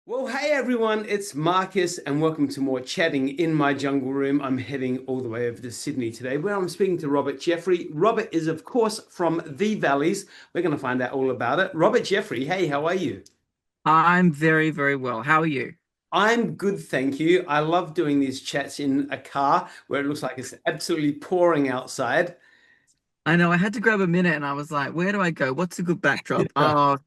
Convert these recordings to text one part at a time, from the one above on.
Well, hey everyone, it's Marcus, and welcome to more chatting in my jungle room. I'm heading all the way over to Sydney today, where I'm speaking to Robert Jeffrey. Robert is, of course, from the Valleys. We're going to find out all about it. Robert Jeffrey, hey, how are you? I'm very, very well. How are you? I'm good, thank you. I love doing these chats in a car where it looks like it's absolutely pouring outside. I know I had to grab a minute and I was like, where do I go? What's a good backdrop? Oh,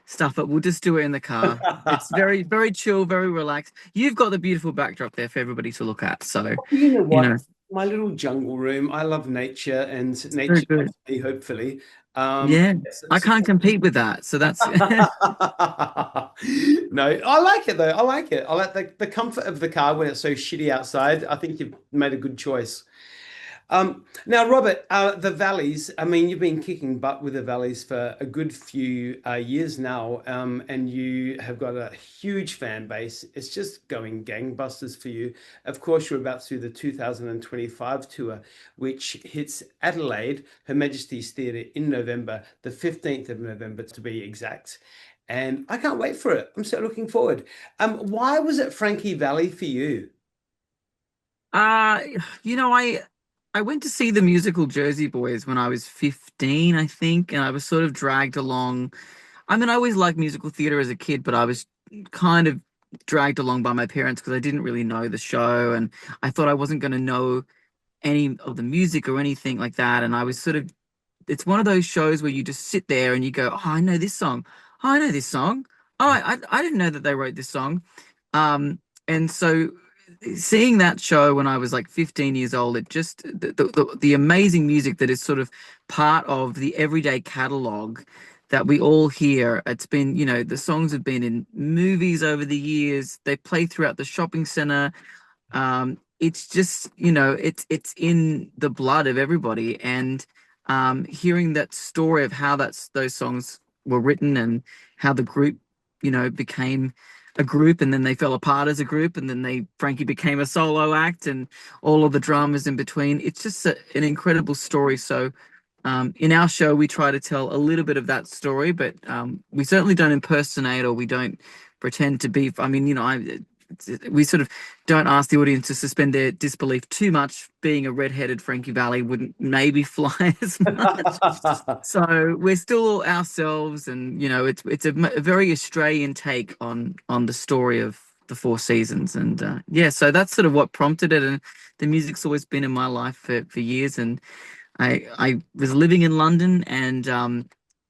stuff it. We'll just do it in the car. It's very, very chill, very relaxed. You've got the beautiful backdrop there for everybody to look at. So, You know you what? know, My little jungle room. I love nature, and very nature good. loves me, hopefully. Um, Yeah. yes, I so can't compete with that. So that's No, I like it though. I like it. I like the comfort of the car when it's so shitty outside. I think you've made a good choice. Now, Robert, the Valleys, I mean, you've been kicking butt with the Valleys for a good few years now, and you have got a huge fan base. It's just going gangbusters for you. Of course, you're about to do the 2025 tour, which hits Adelaide, Her Majesty's Theatre in November, the 15th of November to be exact. And I can't wait for it. I'm so looking forward. Why was it Frankie Valli for you? uh you know, I went to see the musical Jersey Boys when I was 15, I think, and I was sort of dragged along. I mean, I always liked musical theater as a kid, but I was kind of dragged along by my parents because I didn't really know the show and I thought I wasn't going to know any of the music or anything like that. And I was sort of, it's one of those shows where you just sit there and you go, oh, I know this song. Oh, I know this song. Oh, I didn't know that they wrote this song. Um, and so seeing that show when I was like 15 years old, it just the amazing music that is sort of part of the everyday catalog that we all hear. It's been, you know, the songs have been in movies over the years. They play throughout the shopping center. It's just, you know, it's in the blood of everybody. And hearing that story of how those songs were written and how the group, you know, became a group and then they fell apart as a group and then they Frankie became a solo act and all of the dramas in between. It's just an incredible story. So in our show, we try to tell a little bit of that story, but we certainly don't impersonate or we don't pretend to be. I mean, you know, we sort of don't ask the audience to suspend their disbelief too much. Being a red-headed Frankie Valli wouldn't maybe fly as much. So we're still ourselves, and you know, a very Australian take on the story of the Four Seasons, and yeah, so that's sort of what prompted it. And the music's always been in my life for years, and I was living in London and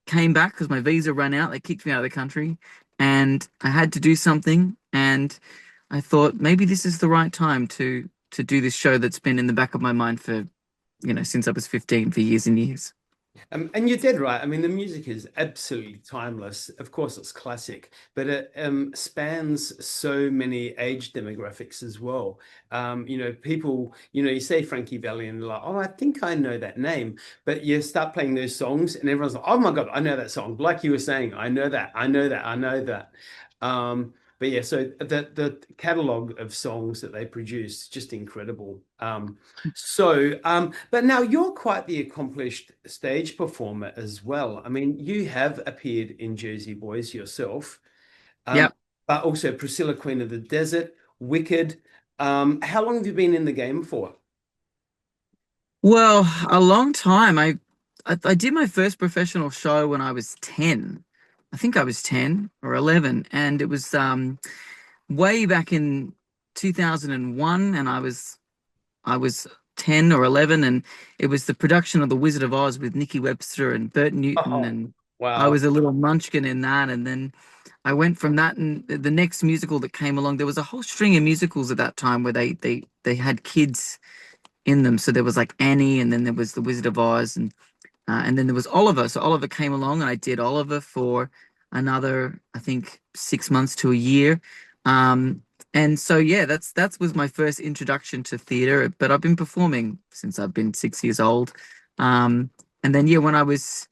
came back because my visa ran out. They kicked me out of the country, and I had to do something. And I thought maybe this is the right time to do this show that's been in the back of my mind for, you know, since I was 15 for years and years. And you're dead right. I mean, the music is absolutely timeless. Of course, it's classic, but it spans so many age demographics as well. People, you say Frankie Valli and they're like, oh, I think I know that name. But you start playing those songs and everyone's like, oh my God, I know that song. Like you were saying, I know that, I know that, I know that. But yeah, so the catalog of songs that they produce, just incredible. But now you're quite the accomplished stage performer as well. I mean, you have appeared in Jersey Boys yourself, um, Yep. but also Priscilla, Queen of the Desert, Wicked. How long have you been in the game for? Well, a long time. I did my first professional show when I was 10. I think I was 10 or 11, and it was way back in 2001, and I was 10 or 11, and it was the production of The Wizard of Oz with Nicky Webster and Bert Newton, Oh, and I wow. was a little munchkin in that. And then I went from that, and the next musical that came along, there was a whole string of musicals at that time where they had kids in them. So there was like Annie, and then there was The Wizard of Oz, and then there was Oliver. So Oliver came along, and I did Oliver for another, I think, 6 months to a year. And so yeah, that was my first introduction to theater. But I've been performing since I've been 6 years old. And then yeah, when I was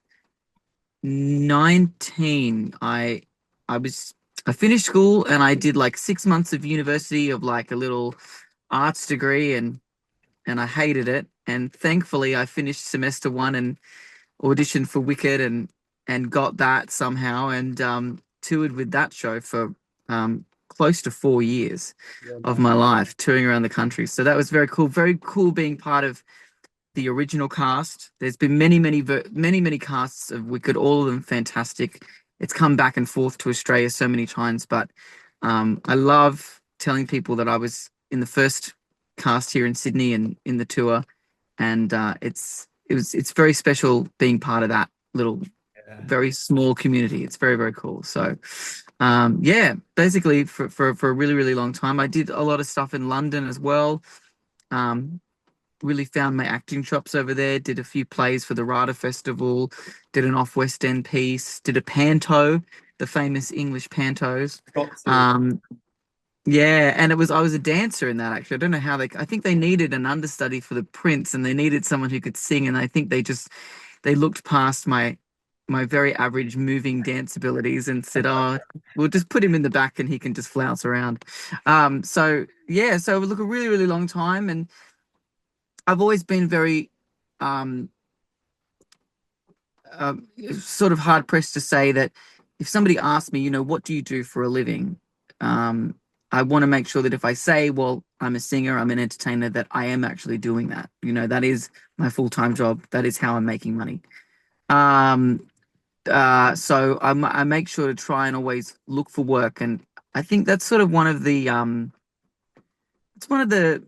19, I was I finished school and I did like 6 months of university of like a little arts degree, and I hated it. And thankfully, I finished semester one and auditioned for Wicked and got that somehow and toured with that show for close to 4 years Yeah, of man. my life touring around the country. So that was very cool. Very cool being part of the original cast. There's been many casts of Wicked, all of them fantastic. It's come back and forth to Australia so many times, but I love telling people that I was in the first cast here in Sydney and in the tour, and it's very special being part of that little Yeah. very small community. It's very, very cool. So yeah, basically for a really, really long time. I did a lot of stuff in London as well. Um, really found my acting chops over there. Did a few plays for the RADA Festival. Did an off West End piece. Did a panto, the famous English pantos. Got to. Um, yeah, and I was a dancer in that actually. I don't know how I think they needed an understudy for the prince, and they needed someone who could sing, and I think they looked past my very average moving dance abilities and said, "Oh, we'll just put him in the back and he can just flounce around." So yeah, so look, a really, really long time, and I've always been very um, sort of hard pressed to say that if somebody asks me, what do you do for a living? Um, I want to make sure that if I say, well, I'm a singer, I'm an entertainer, that I am actually doing that. That is my full-time job. That is how I'm making money. Um, so I make sure to try and always look for work, and I think that's sort of one of the it's one of the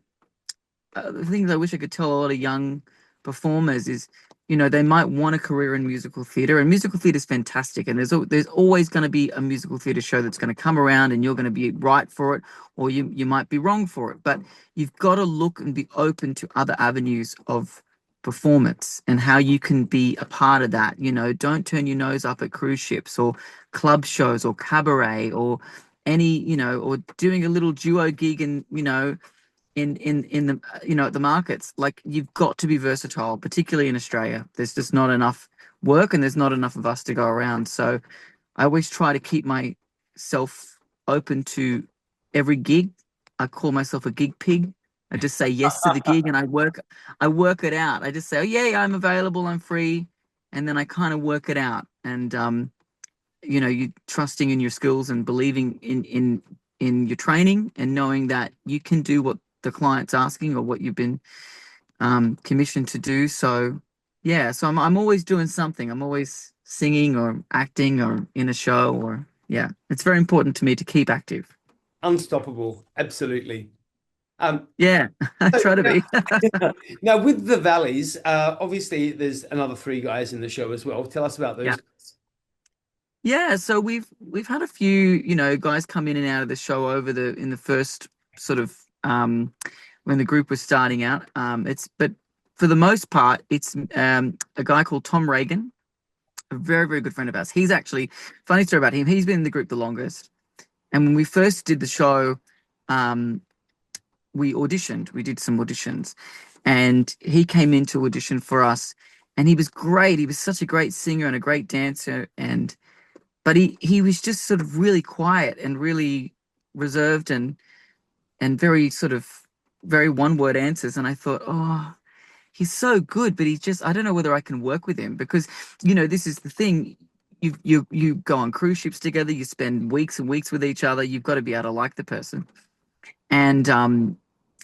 things I wish I could tell a lot of young performers is, they might want a career in musical theatre, and musical theatre is fantastic. And there's always going to be a musical theatre show that's going to come around, and you're going to be right for it, or you might be wrong for it. But you've got to look and be open to other avenues of performance and how you can be a part of that. Don't turn your nose up at cruise ships or club shows or cabaret or any, or doing a little duo gig and, in the at the markets. Like, you've got to be versatile, particularly in Australia. There's just not enough work, and there's not enough of us to go around. So I always try to keep myself open to every gig. I call myself a gig pig. I just say yes to the gig, and I work it out. I just say, oh yeah, I'm available, I'm free, and then I kind of work it out. And you trusting in your skills and believing in your training, and knowing that you can do what the client's asking or what you've been commissioned to do. So yeah, so I'm always doing something. I'm always singing or acting or in a show, or yeah, it's very important to me to keep active. Unstoppable. Absolutely. Um, Yeah, I so try to be. now with the Valleys, obviously there's another three guys in the show as well. Tell us about those Yeah. guys. Yeah, so we've had a few, guys come in and out of the show over the in the first sort of when the group was starting out. It's but for the most part, it's a guy called Tom Reagan, a very, very good friend of ours. He's actually, funny story about him, he's been in the group the longest. And when we first did the show, um, we auditioned. We did some auditions, and he came in to audition for us, and he was great. He was such a great singer and a great dancer, and but he was just sort of really quiet and really reserved and very sort of very one word answers. And I thought, oh, he's so good, but he's just, I don't know whether I can work with him because, this is the thing. You go on cruise ships together, you spend weeks and weeks with each other. You've got to be able to like the person. And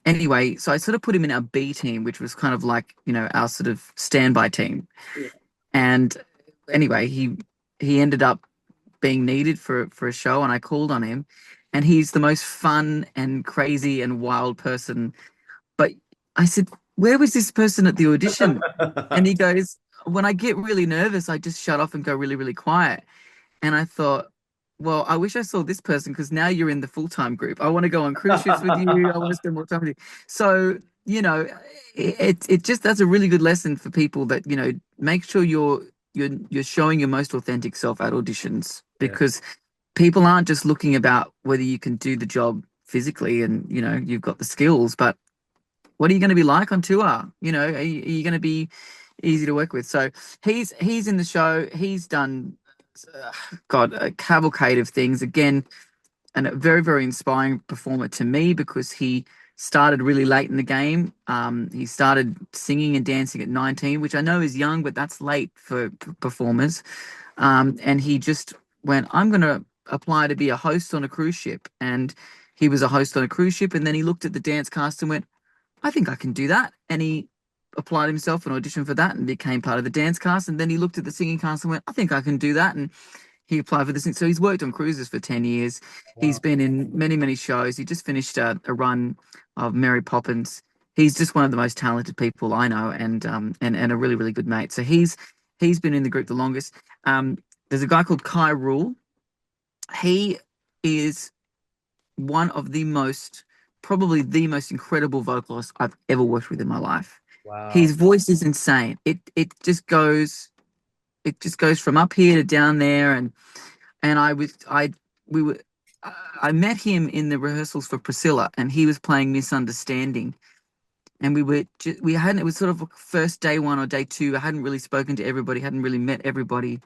anyway, so I sort of put him in our B team, which was kind of like, our sort of standby team. Yeah. And anyway, he ended up being needed for a show, and I called on him, and he's the most fun and crazy and wild person. But I said, where was this person at the audition? And he goes, when I get really nervous, I just shut off and go really, really quiet. And I thought, well, I wish I saw this person, because now you're in the full-time group. I want to go on cruise ships with you. I want to spend more time with you. So, it just, that's a really good lesson for people that, make sure you're showing your most authentic self at auditions, Yeah. because people aren't just looking about whether you can do the job physically and, you've got the skills, but what are you going to be like on tour? Are you going to be easy to work with? So he's in the show. He's done, God, a cavalcade of things. Again, and a very, very inspiring performer to me, because he started really late in the game. He started singing and dancing at 19, which I know is young, but that's late for performers. And he just went, I'm going to apply to be a host on a cruise ship. And he was a host on a cruise ship. And then he looked at the dance cast and went, I think I can do that. And he applied himself and auditioned for that and became part of the dance cast. And then he looked at the singing cast and went, I think I can do that. And he applied for this. So he's worked on cruises for 10 years. He's Wow. been in many, many shows. He just finished a run of Mary Poppins. He's just one of the most talented people I know, and a really, really good mate. So he's been in the group the longest. There's a guy called Kai Rule. He is one of the most, probably the most incredible vocalist I've ever worked with in my life. His Wow. voice is insane. It just goes from up here to down there, and we were I met him in the rehearsals for Priscilla, and he was playing Misunderstanding, and we hadn't, it was sort of first day one or day two. I hadn't really spoken to everybody, hadn't really met everybody,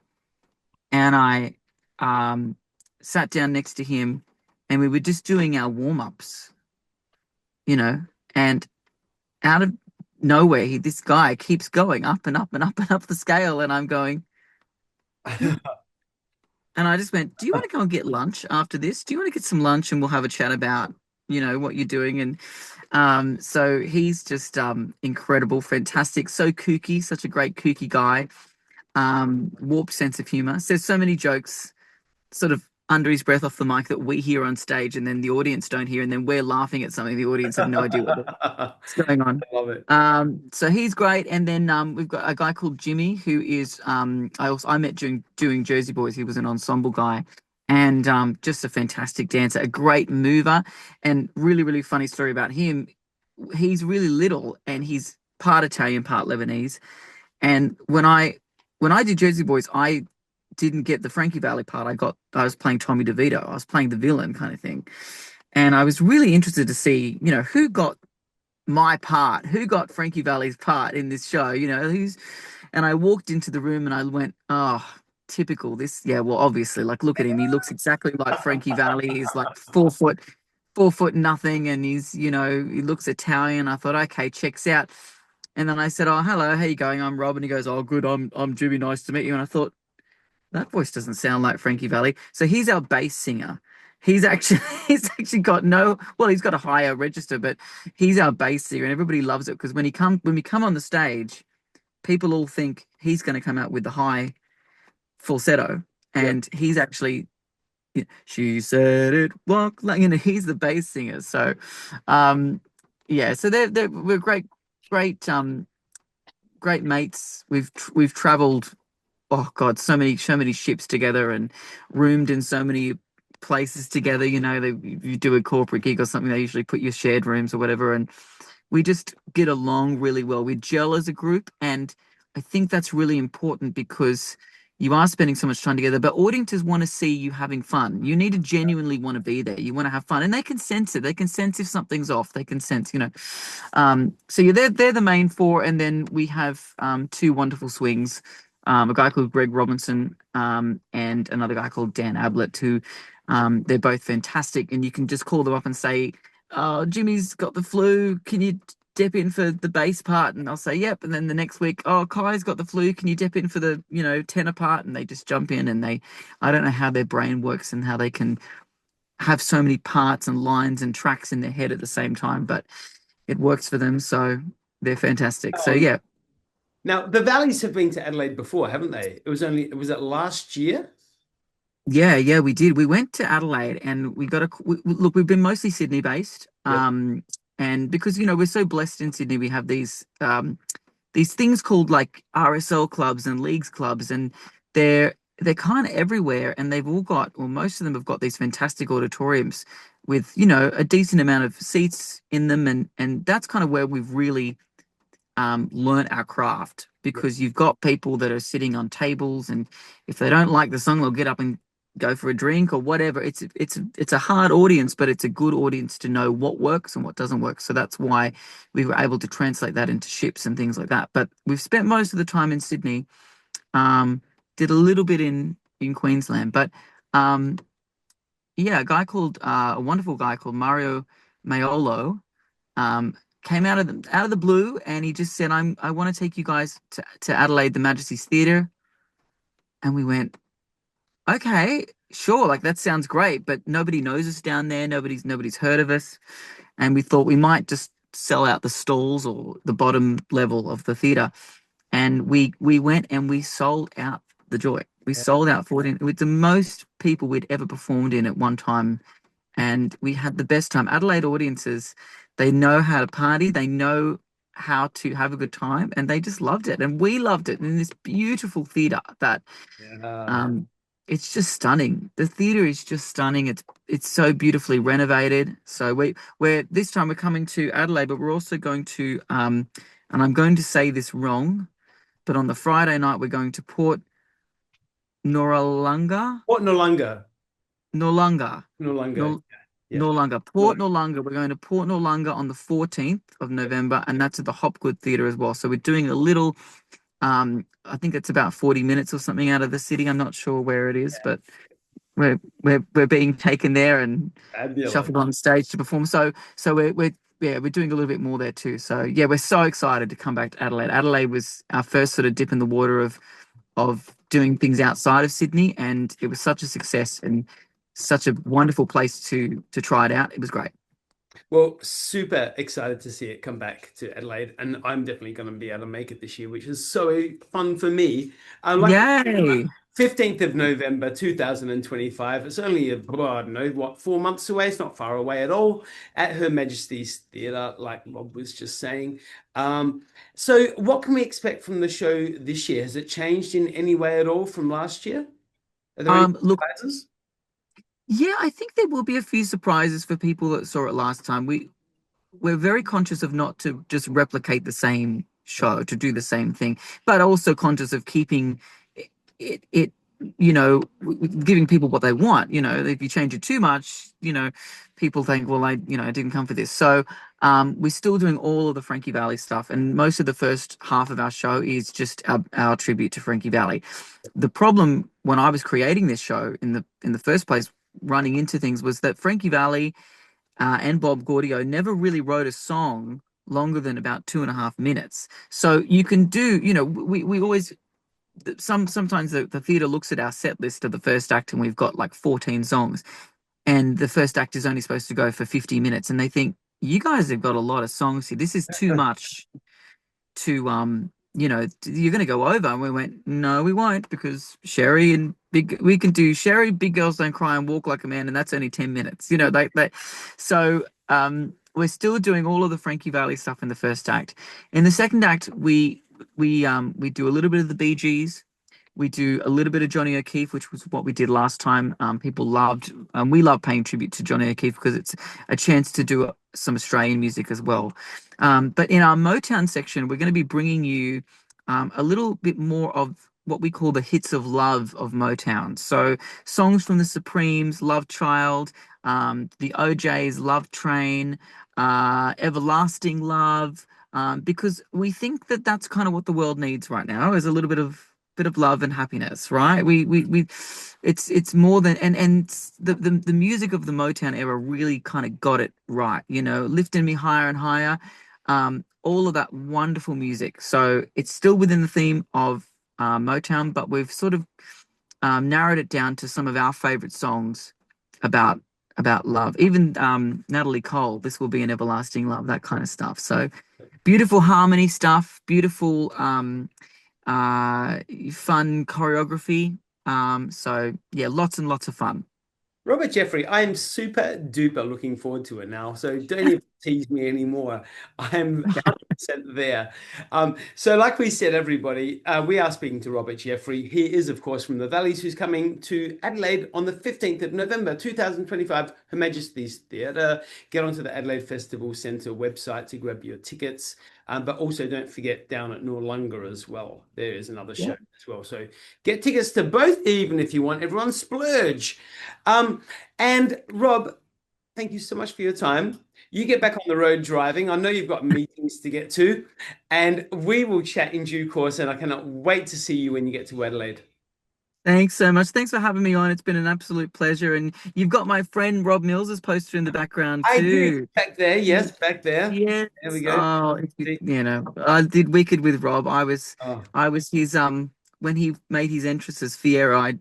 and I um sat down next to him, and we were just doing our warm-ups, you know, and out of nowhere, this guy keeps going up and up and up and up the scale, and I'm going, who? And I just went, do you want to go and get lunch after this? Do you want to get some lunch and we'll have a chat about, what you're doing? And so he's just incredible, fantastic, so kooky, such a great kooky guy, warped sense of humor, says so many jokes sort of under his breath off the mic that we hear on stage and then the audience don't hear, and then we're laughing at something the audience have no idea I what's going on. love it. So he's great, and then we've got a guy called Jimmy who is I met during doing Jersey Boys. He was an ensemble guy, and just a fantastic dancer, a great mover, and really, really funny story about him. He's really little, and he's part Italian, part Lebanese. And when I did Jersey Boys, I didn't get the Frankie Valli part. I was playing Tommy DeVito. I was playing the villain kind of thing. And I was really interested to see, who got my part, who got Frankie Valli's part in this show, and I walked into the room and I went, oh, typical this. Yeah, well, obviously, like, look at him. He looks exactly like Frankie Valli. He's like 4 foot nothing. And he looks Italian. I thought, okay, checks out. And then I said, oh, hello, how you going? I'm Rob. And he goes, oh, good. I'm Jimmy. Nice to meet you. And I thought, that voice doesn't sound like Frankie Valli. So he's our bass singer. He's actually he's actually got he's got a higher register, but he's our bass singer, and everybody loves it because when we come on the stage, people all think he's going to come out with the high falsetto, Yeah. and he's actually, she said it walk like, he's the bass singer. So yeah, so we're great mates. We've traveled, oh God, so many ships together and roomed in so many places together. You do a corporate gig or something, they usually put you shared rooms or whatever, and we just get along really well. We gel as a group, and I think that's really important because you are spending so much time together, but audiences want to see you having fun. You need to genuinely want to be there. You want to have fun, and they can sense it. They can sense if something's off. They can sense. So yeah, they're the main four, and then we have two wonderful swings. A guy called Greg Robinson, and another guy called Dan Ablett, who they're both fantastic. And you can just call them up and say, oh, Jimmy's got the flu. Can you dip in for the bass part? And I'll say, yep. And then the next week, oh, Kai's got the flu. Can you dip in for the, tenor part? And they just jump in, and I don't know how their brain works and how they can have so many parts and lines and tracks in their head at the same time, but it works for them. So they're fantastic. So yeah. Now, the Valleys have been to Adelaide before, haven't they? Was it last year? Yeah, we did. We went to Adelaide, and look, we've been mostly Sydney based. Yep. And because, we're so blessed in Sydney, we have these things called like RSL clubs and leagues clubs, and they're kind of everywhere, and they've all got, or most of them have got these fantastic auditoriums with, a decent amount of seats in them, and that's kind of where we've really learn our craft, because you've got people that are sitting on tables, and if they don't like the song, they'll get up and go for a drink or whatever. It's a hard audience, but it's a good audience to know what works and what doesn't work. So that's why we were able to translate that into ships and things like that. But we've spent most of the time in Sydney. Did a little bit in Queensland, but yeah, a wonderful guy called Mario Maiolo came out of the blue, and he just said, I want to take you guys to Adelaide, the Majesty's Theatre. And we went, okay. sure, like that sounds great, but nobody knows us down there. Nobody's heard of us. And we thought we might just sell out the stalls or the bottom level of the theater. And we went and we sold out the Joy. We sold out 14 with the most people we'd ever performed in at one time. And we had the best time. Adelaide audiences, they know how to party, they know how to have a good time, and they just loved it. And we loved it in this beautiful theater that Yeah. um it's just stunning. The theater is just stunning. It's so beautifully renovated. So we're this time we're coming to Adelaide, but we're also going to and I'm going to say this wrong, but on the Friday night we're going to Port Noarlunga, What no longer? Noarlunga, No longer. Nor Yeah. Noarlunga, No. Port Noarlunga. We're going to Port Noarlunga on the 14th of November, and that's at the Hopgood Theatre as well. So we're doing a little I think it's about 40 minutes or something out of the city. I'm not sure where it is, but we're being taken there and Fabulous. shuffled on stage to perform. So we're yeah, we're doing a little bit more there too. So yeah, we're so excited to come back to Adelaide. Adelaide was our first sort of dip in the water of doing things outside of Sydney, and it was such a success and such a wonderful place to try it out. It was great. Well, super excited to see it come back to Adelaide, and I'm definitely going to be able to make it this year, which is so fun for me. Like we said, Yay! 15th of November 2025. It's only, I don't know, what, 4 months away. It's not far away at all at Her Majesty's Theatre, like Rob was just saying. So, what can we expect from the show this year? Has it changed in any way at all from last year? Are there any Look, surprises? yeah, I think there will be a few surprises for people that saw it last time. We're very conscious of not to just replicate the same show, to do the same thing, but also conscious of keeping it, giving people what they want. If you change it too much, people think, well, I didn't come for this. So we're still doing all of the Frankie Valli stuff, and most of the first half of our show is just our tribute to Frankie Valli. The problem when I was creating this show in the first place, running into things, was that Frankie Valli and Bob Gaudio never really wrote a song longer than about 2.5 minutes. So you can do, we always sometimes the theater looks at our set list of the first act and we've got like 14 songs, and the first act is only supposed to go for 50 minutes, and they think you guys have got a lot of songs here. This is too much to you're going to go over. And we went, no, we won't, because Sherry and Big we can do Sherry, Big Girls Don't Cry, and Walk Like a Man, and that's only 10 minutes. They so we're still doing all of the Frankie Valli stuff in the first act. In the second act, we do a little bit of the Bee Gees. We do a little bit of Johnny O'Keefe, which was what we did last time. People loved, we love paying tribute to Johnny O'Keefe because it's a chance to do some Australian music as well. But in our Motown section, we're going to be bringing you a little bit more of what we call the hits of love of Motown. So songs from the Supremes, Love Child, the OJ's Love Train, Everlasting Love, because we think that that's kind of what the world needs right now, is a little bit of love and happiness, right? It's more than, and the music of the Motown era really kind of got it right, lifting me higher and higher, all of that wonderful music. So it's still within the theme of Motown, but we've sort of narrowed it down to some of our favorite songs about love. Even Natalie Cole, This Will Be an Everlasting Love, that kind of stuff. So beautiful harmony stuff, beautiful fun choreography. So yeah, lots and lots of fun. Robert Jeffrey, I am super duper looking forward to it now. So don't even tease me anymore. I'm Okay. 100% there. So, like we said, everybody, we are speaking to Robert Jeffrey. He is, of course, from the Valleys, who's coming to Adelaide on the 15th of November, 2025, Her Majesty's Theatre. Get onto the Adelaide Festival Centre website to grab your tickets. But also don't forget down at Noarlunga as well. There is another show Yeah. as well. So get tickets to both, even if you want. Everyone splurge. And Rob, thank you so much for your time. You get back on the road driving. I know you've got meetings to get to, and we will chat in due course. And I cannot wait to see you when you get to Adelaide. Thanks so much. Thanks for having me on. It's been an absolute pleasure. And you've got my friend Rob Mills's poster in the background I do too. back there. Yes, back there. Yes. There we go. Oh, See? I did Wicked with Rob. I was Oh, I was his when he made his entrance as Fiero.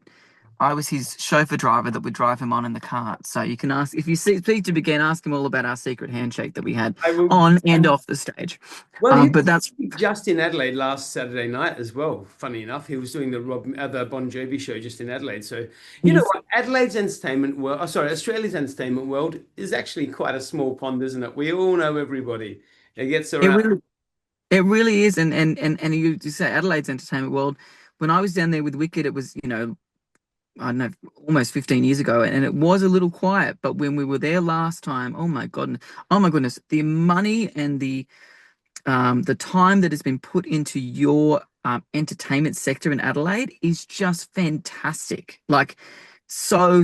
I was his chauffeur driver that would drive him on in the cart. So you can ask if you speak to him again, ask him all about our secret handshake that we had I will. on and off the stage. Well, he But was that's just in Adelaide last Saturday night as well. Funny enough, he was doing the Bon Jovi show just in Adelaide. So you know he's what, Adelaide's entertainment world, oh, sorry, Australia's entertainment world is actually quite a small pond, isn't it? We all know everybody. It gets it around. really it really is. And you say Adelaide's entertainment world. When I was down there with Wicked, it was, I don't know, almost 15 years ago, and it was a little quiet. But when we were there last time, oh my goodness, the money and the time that has been put into your entertainment sector in Adelaide is just fantastic. Like so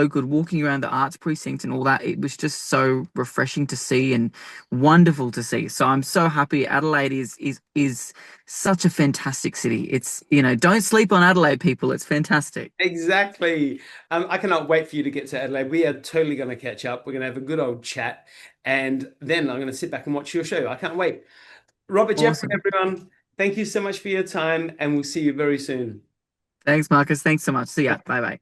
good. Walking around the arts precinct and all that, it was just so refreshing to see and wonderful to see. So I'm so happy. Adelaide is such a fantastic city. It's, don't sleep on Adelaide, people. It's fantastic. Exactly. I cannot wait for you to get to Adelaide. We are totally going to catch up. We're going to have a good old chat, and then I'm going to sit back and watch your show. I can't wait. Robert Jeffrey, Awesome. everyone, thank you so much for your time, and we'll see you very soon. Thanks, Marcus. Thanks so much. See ya. Bye bye.